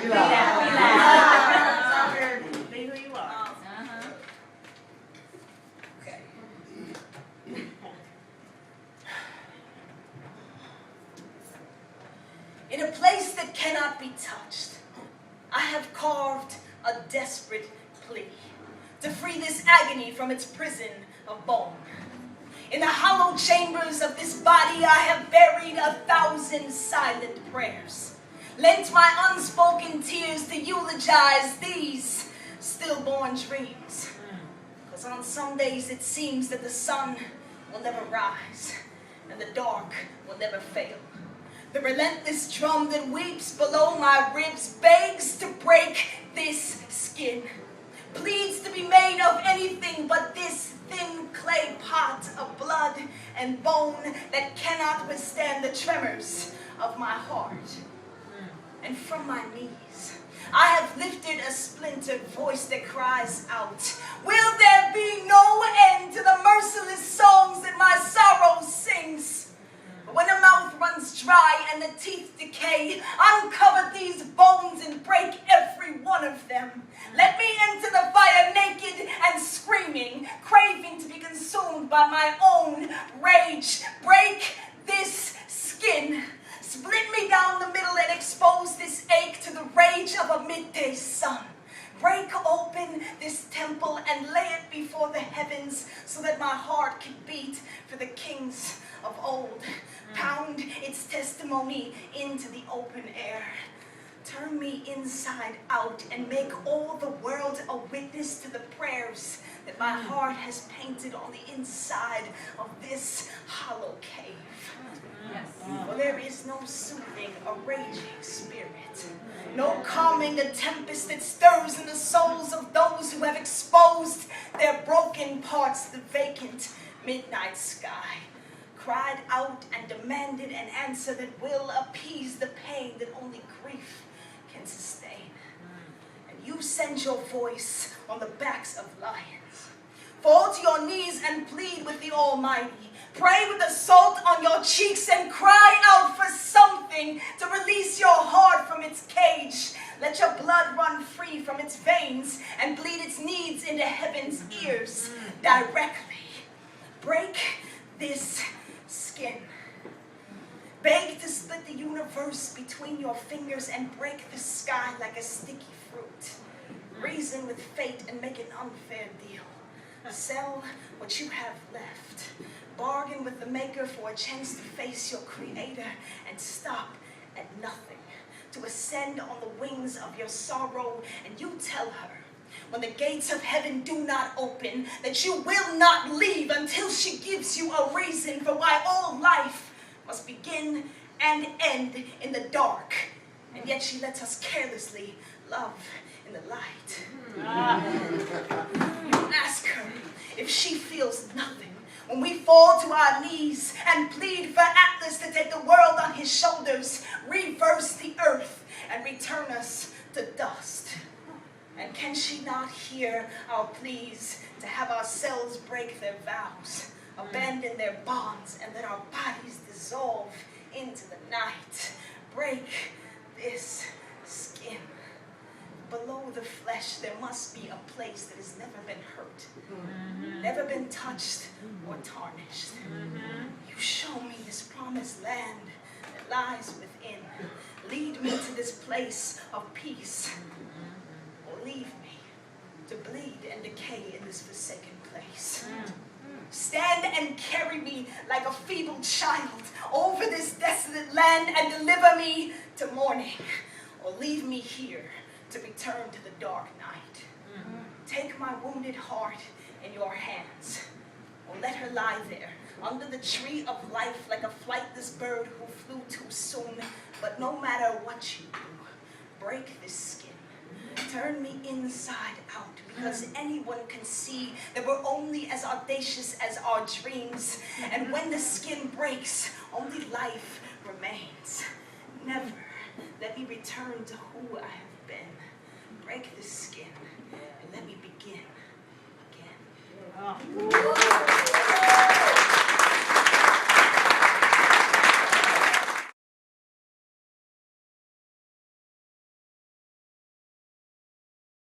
We laugh. Be who you are. Okay. In a place that cannot be touched, I have carved a desperate plea to free this agony from its prison of bone. In the hollow chambers of this body, I have buried 1,000 silent prayers, lent my unspoken tears to eulogize these stillborn dreams. Because on some days it seems that the sun will never rise and the dark will never fail. The relentless drum that weeps below my ribs begs to break this skin, pleads to be made of anything but this thin clay pot of blood and bone that cannot withstand the tremors of my heart. And from my knees, I have lifted a splintered voice that cries out, will there be no end to the merciless songs that my sorrow sings? But when the mouth runs dry and the teeth decay, uncover these bones and break every one of them. Let me enter the fire naked and screaming, craving to be consumed by my own rage. Break this skin. Split me down the middle and expose this ache to the rage of a midday sun. Break open this temple and lay it before the heavens so that my heart can beat for the kings of old. Pound its testimony into the open air. Turn me inside out and make all the world a witness to the prayers that my heart has painted on the inside of this hollow cave. For there is no soothing a raging spirit, no calming a tempest that stirs in the souls of those who have exposed their broken parts to the vacant midnight sky, cried out and demanded an answer that will appease the pain that only grief can sustain. And you send your voice on the backs of lions. Fall to your knees and plead with the Almighty. Pray with the salt on your cheeks and cry out for something to release your heart from its cage. Let your blood run free from its veins and bleed its needs into heaven's ears directly. Break this skin. Beg to split the universe between your fingers and break the sky like a sticky fruit. Reason with fate and make an unfair deal. Sell what you have left. Bargain with the maker for a chance to face your creator and stop at nothing. To ascend on the wings of your sorrow, and you tell her, when the gates of heaven do not open, that you will not leave until she gives you a reason for why all life must begin and end in the dark. And yet she lets us carelessly love in the light. You ask her if she feels nothing when we fall to our knees and plead for Atlas to take the world on his shoulders, reverse the earth, and return us to dust. And can she not hear our pleas to have ourselves break their vows, abandon their bonds, and let our bodies dissolve into the night? Break this skin. Below the flesh, there must be a place that has never been hurt, never been touched or tarnished. You show me this promised land that lies within. Lead me to this place of peace, or leave me to bleed and decay in this forsaken place. Stand and carry me like a feeble child over this desolate land and deliver me to morning, or leave me here to return to the dark night. Take my wounded heart in your hands, or let her lie there under the tree of life like a flightless bird who flew too soon. But no matter what you do, break this skin. Turn me inside out, because anyone can see that we're only as audacious as our dreams. And when the skin breaks, only life remains. Never let me return to who I have been. Break this skin and let me begin again.